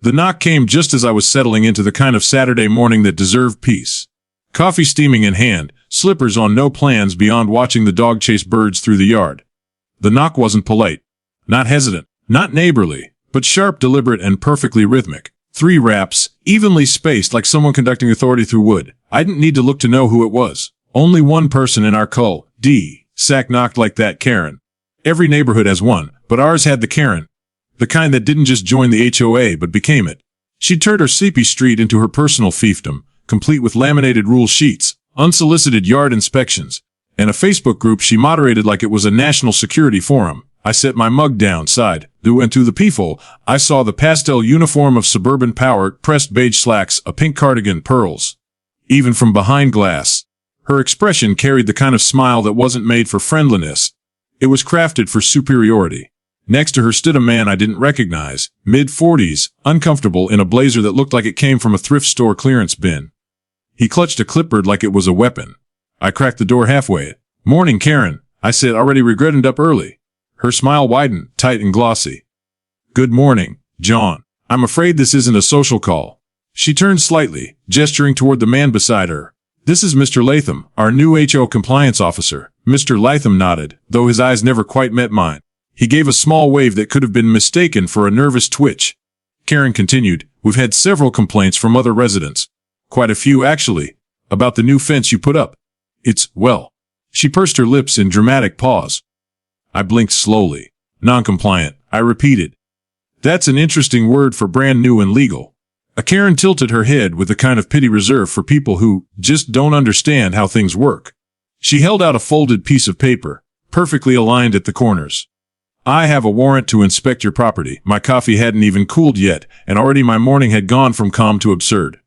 The knock came just as I was settling into the kind of Saturday morning that deserved peace. Coffee steaming in hand, slippers on, no plans beyond watching the dog chase birds through the yard. The knock wasn't polite, not hesitant, not neighborly, but sharp, deliberate, and perfectly rhythmic. 3 raps, evenly spaced like someone conducting authority through wood. I didn't need to look to know who it was. Only one person in our cul-de-sac knocked like that, Karen. Every neighborhood has one, but ours had the Karen. The kind that didn't just join the HOA but became it. She turned her sleepy street into her personal fiefdom, complete with laminated rule sheets, unsolicited yard inspections, and a Facebook group she moderated like it was a national security forum. I set my mug down, sighed, and through the peephole, I saw the pastel uniform of suburban power, pressed beige slacks, a pink cardigan, pearls. Even from behind glass, her expression carried the kind of smile that wasn't made for friendliness. It was crafted for superiority. Next to her stood a man I didn't recognize, mid-40s, uncomfortable in a blazer that looked like it came from a thrift store clearance bin. He clutched a clipboard like it was a weapon. I cracked the door halfway. "Morning, Karen," I said, already regretting up early. Her smile widened, tight and glossy. "Good morning, John. I'm afraid this isn't a social call." She turned slightly, gesturing toward the man beside her. "This is Mr. Latham, our new HO compliance officer." Mr. Latham nodded, though his eyes never quite met mine. He gave a small wave that could have been mistaken for a nervous twitch. Karen continued, "We've had several complaints from other residents. Quite a few, actually, about the new fence you put up. Well." She pursed her lips in dramatic pause. I blinked slowly. "Non-compliant," I repeated. "That's an interesting word for brand new and legal." Karen tilted her head with the kind of pity reserved for people who just don't understand how things work. She held out a folded piece of paper, perfectly aligned at the corners. "I have a warrant to inspect your property." My coffee hadn't even cooled yet, and already my morning had gone from calm to absurd.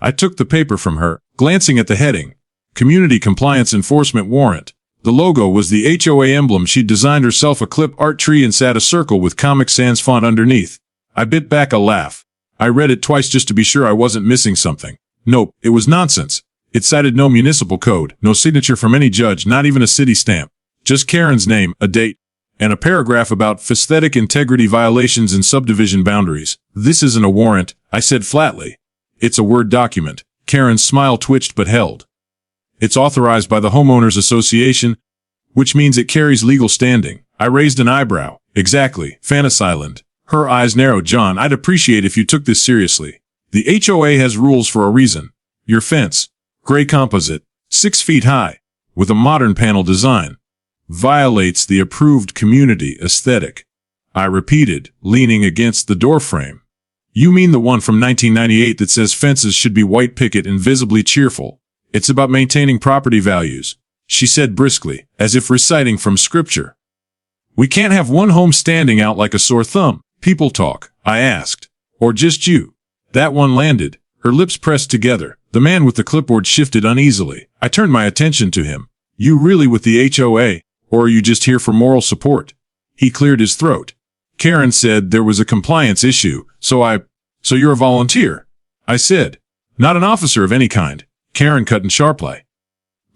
I took the paper from her, glancing at the heading. Community Compliance Enforcement Warrant. The logo was the HOA emblem she'd designed herself, a clip art tree and sat a circle with Comic Sans font underneath. I bit back a laugh. I read it twice just to be sure I wasn't missing something. Nope, it was nonsense. It cited no municipal code, no signature from any judge, not even a city stamp. Just Karen's name, a date, and a paragraph about aesthetic integrity violations and subdivision boundaries. "This isn't a warrant," I said flatly. "It's a Word document." Karen's smile twitched but held. "It's authorized by the Homeowners Association, which means it carries legal standing." I raised an eyebrow. "Exactly, Fantasyland." Her eyes narrowed. "John, I'd appreciate if you took this seriously. The HOA has rules for a reason. Your fence, gray composite, 6 feet high, with a modern panel design, violates the approved community aesthetic." I repeated, leaning against the doorframe. "You mean the one from 1998 that says fences should be white picket and visibly cheerful? It's about maintaining property values," she said briskly, as if reciting from scripture. "We can't have one home standing out like a sore thumb." "People talk," I asked. "Or just you?" That one landed. Her lips pressed together. The man with the clipboard shifted uneasily. I turned my attention to him. "You really with the HOA, or are you just here for moral support?" He cleared his throat. "Karen said there was a compliance issue, so you're a volunteer?" I said. "Not an officer of any kind." Karen cut in sharply.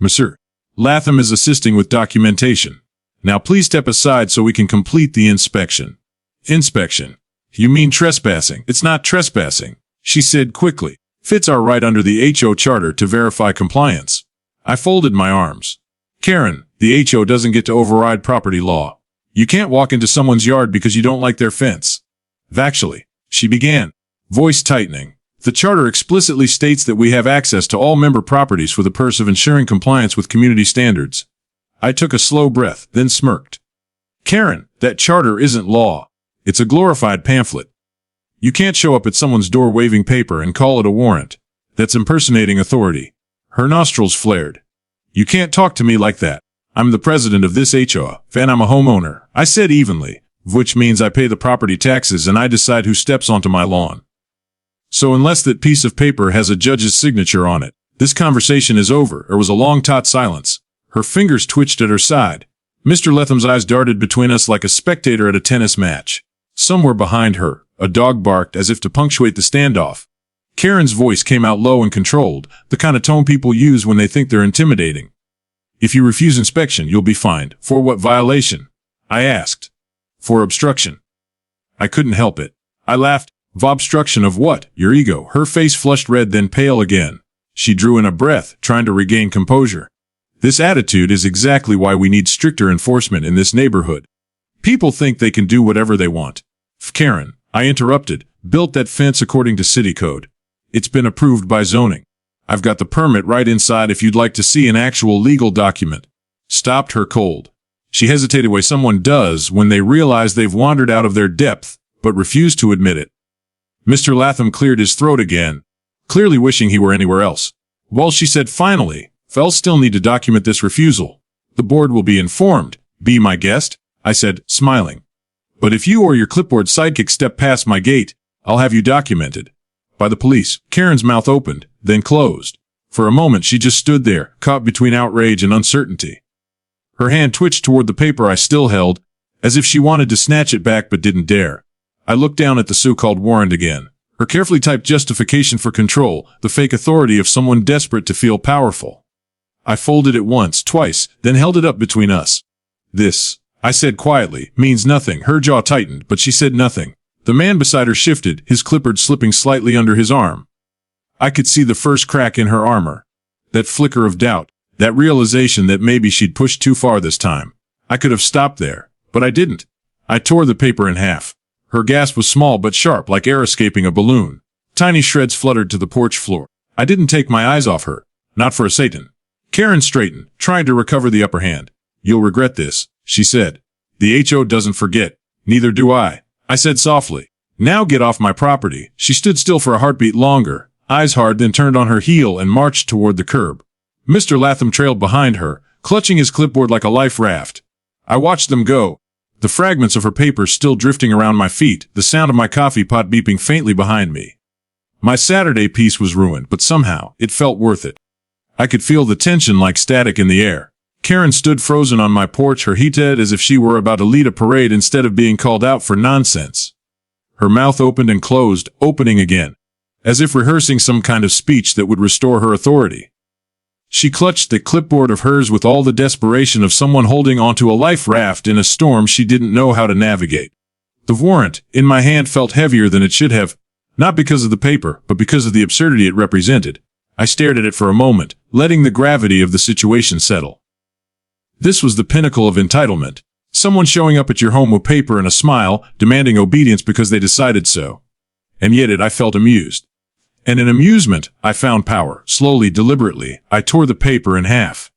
"Mr. Latham is assisting with documentation. Now please step aside so we can complete the inspection." "Inspection? You mean trespassing?" "It's not trespassing," she said quickly. "Fits our right under the HO charter to verify compliance." I folded my arms. "Karen, the HO doesn't get to override property law. You can't walk into someone's yard because you don't like their fence." "Actually," she began, voice tightening, "the charter explicitly states that we have access to all member properties for the purpose of ensuring compliance with community standards." I took a slow breath, then smirked. "Karen, that charter isn't law. It's a glorified pamphlet. You can't show up at someone's door waving paper and call it a warrant. That's impersonating authority." Her nostrils flared. "You can't talk to me like that. I'm the president of this HOA, and I'm a homeowner," I said evenly, "which means I pay the property taxes and I decide who steps onto my lawn. So unless that piece of paper has a judge's signature on it, this conversation is over." There was a long taut silence. Her fingers twitched at her side. Mr. Latham's eyes darted between us like a spectator at a tennis match. Somewhere behind her, a dog barked as if to punctuate the standoff. Karen's voice came out low and controlled, the kind of tone people use when they think they're intimidating. "If you refuse inspection, you'll be fined." "For what violation?" I asked. "For obstruction." I couldn't help it. I laughed. Obstruction of what? Your ego. Her face flushed red, then pale again. She drew in a breath, trying to regain composure. This attitude is exactly why we need stricter enforcement in this neighborhood. People think they can do whatever they want. Karen, I interrupted, built that fence according to city code. It's been approved by zoning. I've got the permit right inside if you'd like to see an actual legal document. Stopped her cold. She hesitated way someone does when they realize they've wandered out of their depth, but refused to admit it. Mr. Latham cleared his throat again, clearly wishing he were anywhere else. Well, she said finally, I'll still need to document this refusal. The board will be informed. Be my guest, I said, smiling. But if you or your clipboard sidekick step past my gate, I'll have you documented. By the police. Karen's mouth opened, then closed. For a moment she just stood there, caught between outrage and uncertainty. Her hand twitched toward the paper I still held, as if she wanted to snatch it back but didn't dare. I looked down at the so-called warrant again. Her carefully typed justification for control, the fake authority of someone desperate to feel powerful. I folded it once, twice, then held it up between us. This, I said quietly, means nothing. Her jaw tightened, but she said nothing. The man beside her shifted, his clipboard slipping slightly under his arm. I could see the first crack in her armor. That flicker of doubt, that realization that maybe she'd pushed too far this time. I could have stopped there, but I didn't. I tore the paper in half. Her gasp was small but sharp, like air escaping a balloon. Tiny shreds fluttered to the porch floor. I didn't take my eyes off her. Not for a Satan. Karen straightened, trying to recover the upper hand. You'll regret this, she said. The HO doesn't forget. Neither do I said softly. Now get off my property. She stood still for a heartbeat longer, eyes hard, then turned on her heel and marched toward the curb. Mr. Latham trailed behind her, clutching his clipboard like a life raft. I watched them go. The fragments of her paper still drifting around my feet, the sound of my coffee pot beeping faintly behind me. My Saturday peace was ruined, but somehow, it felt worth it. I could feel the tension like static in the air. Karen stood frozen on my porch, her head as if she were about to lead a parade instead of being called out for nonsense. Her mouth opened and closed, opening again, as if rehearsing some kind of speech that would restore her authority. She clutched the clipboard of hers with all the desperation of someone holding onto a life raft in a storm she didn't know how to navigate. The warrant, in my hand, felt heavier than it should have, not because of the paper, but because of the absurdity it represented. I stared at it for a moment, letting the gravity of the situation settle. This was the pinnacle of entitlement. Someone showing up at your home with paper and a smile, demanding obedience because they decided so. And yet I felt amused. And in amusement, I found power. Slowly, deliberately, I tore the paper in half.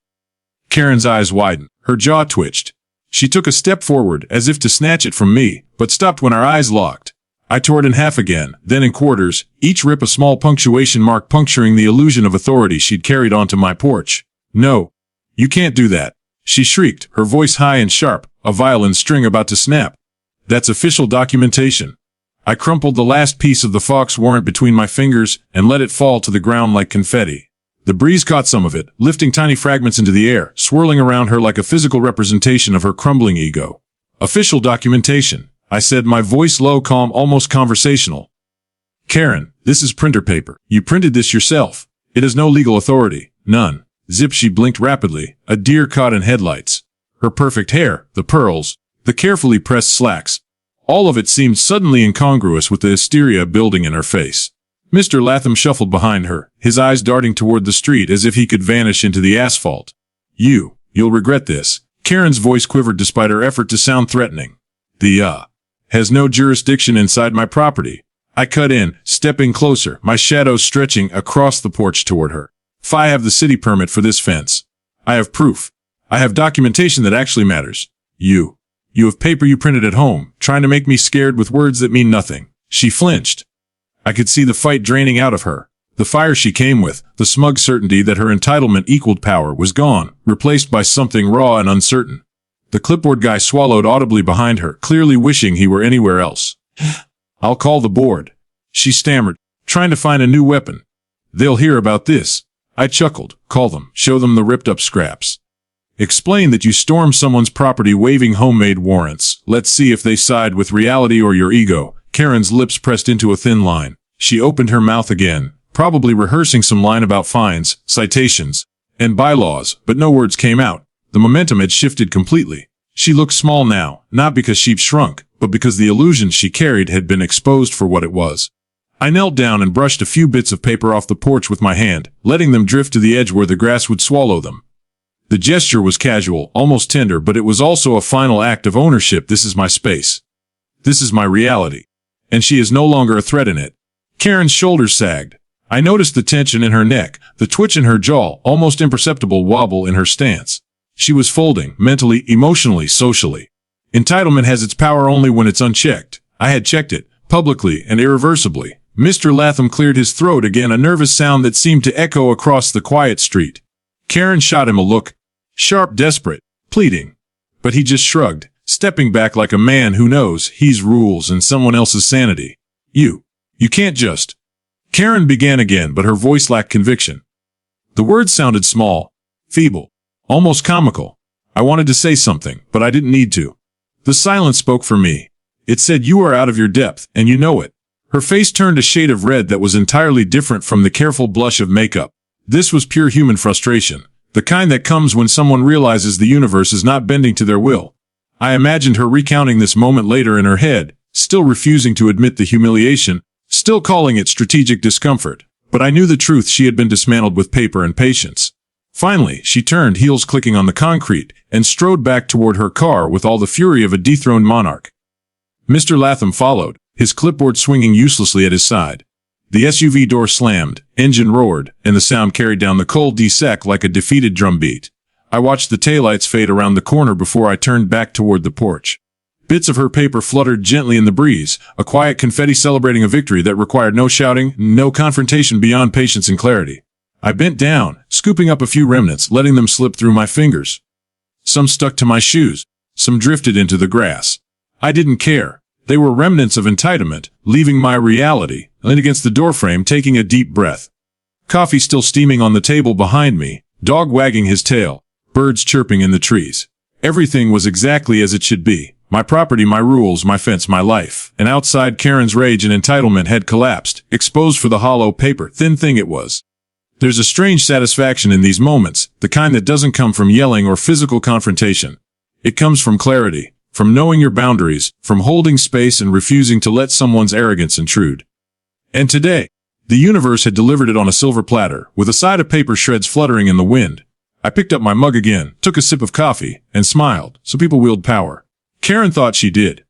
Karen's eyes widened. Her jaw twitched. She took a step forward, as if to snatch it from me, but stopped when our eyes locked. I tore it in half again, then in quarters, each rip a small punctuation mark puncturing the illusion of authority she'd carried onto my porch. No. You can't do that. She shrieked, her voice high and sharp, a violin string about to snap. That's official documentation. I crumpled the last piece of the Fox warrant between my fingers and let it fall to the ground like confetti. The breeze caught some of it, lifting tiny fragments into the air, swirling around her like a physical representation of her crumbling ego. Official documentation, I said, my voice low, calm, almost conversational. Karen, this is printer paper. You printed this yourself. It has no legal authority. None. Zip, she blinked rapidly, a deer caught in headlights. Her perfect hair, the pearls, the carefully pressed slacks. All of it seemed suddenly incongruous with the hysteria building in her face. Mr. Latham shuffled behind her, his eyes darting toward the street as if he could vanish into the asphalt. You'll regret this. Karen's voice quivered despite her effort to sound threatening. Has no jurisdiction inside my property. I cut in, stepping closer, my shadow stretching across the porch toward her. I have the city permit for this fence. I have proof. I have documentation that actually matters. You have paper you printed at home, trying to make me scared with words that mean nothing. She flinched. I could see the fight draining out of her. The fire she came with, the smug certainty that her entitlement equaled power, was gone, replaced by something raw and uncertain. The clipboard guy swallowed audibly behind her, clearly wishing he were anywhere else. I'll call the board. She stammered, trying to find a new weapon. They'll hear about this. I chuckled. Call them. Show them the ripped up scraps. Explain that you stormed someone's property waving homemade warrants. Let's see if they side with reality or your ego. Karen's lips pressed into a thin line. She opened her mouth again, probably rehearsing some line about fines, citations, and bylaws, but no words came out. The momentum had shifted completely. She looked small now, not because she'd shrunk, but because the illusion she carried had been exposed for what it was. I knelt down and brushed a few bits of paper off the porch with my hand, letting them drift to the edge where the grass would swallow them. The gesture was casual, almost tender, but it was also a final act of ownership. This is my space. This is my reality. And she is no longer a threat in it. Karen's shoulders sagged. I noticed the tension in her neck, the twitch in her jaw, almost imperceptible wobble in her stance. She was folding, mentally, emotionally, socially. Entitlement has its power only when it's unchecked. I had checked it, publicly and irreversibly. Mr. Latham cleared his throat again, a nervous sound that seemed to echo across the quiet street. Karen shot him a look, sharp, desperate, pleading. But he just shrugged, stepping back like a man who knows he's rules and someone else's sanity. You can't just... Karen began again, but her voice lacked conviction. The words sounded small, feeble, almost comical. I wanted to say something, but I didn't need to. The silence spoke for me. It said, you are out of your depth, and you know it. Her face turned a shade of red that was entirely different from the careful blush of makeup. This was pure human frustration, the kind that comes when someone realizes the universe is not bending to their will. I imagined her recounting this moment later in her head, still refusing to admit the humiliation, still calling it strategic discomfort. But I knew the truth. She had been dismantled with paper and patience. Finally, she turned, heels clicking on the concrete, and strode back toward her car with all the fury of a dethroned monarch. Mr. Latham followed, his clipboard swinging uselessly at his side. The SUV door slammed, engine roared, and the sound carried down the cul-de-sac like a defeated drumbeat. I watched the taillights fade around the corner before I turned back toward the porch. Bits of her paper fluttered gently in the breeze, a quiet confetti celebrating a victory that required no shouting, no confrontation beyond patience and clarity. I bent down, scooping up a few remnants, letting them slip through my fingers. Some stuck to my shoes, some drifted into the grass. I didn't care. They were remnants of entitlement, leaving my reality, leaned against the doorframe, taking a deep breath. Coffee still steaming on the table behind me, dog wagging his tail, birds chirping in the trees. Everything was exactly as it should be. My property, my rules, my fence, my life. And outside, Karen's rage and entitlement had collapsed, exposed for the hollow, paper-thin thing it was. There's a strange satisfaction in these moments, the kind that doesn't come from yelling or physical confrontation. It comes from clarity, from knowing your boundaries, from holding space and refusing to let someone's arrogance intrude. And today, the universe had delivered it on a silver platter, with a side of paper shreds fluttering in the wind. I picked up my mug again, took a sip of coffee, and smiled. So people wield power. Karen thought she did.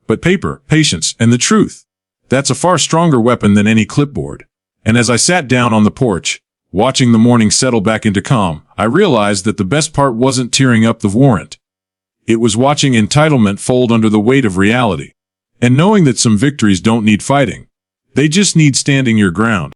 But paper, patience, and the truth. That's a far stronger weapon than any clipboard. And as I sat down on the porch, watching the morning settle back into calm, I realized that the best part wasn't tearing up the warrant. It was watching entitlement fold under the weight of reality. And knowing that some victories don't need fighting. They just need standing your ground.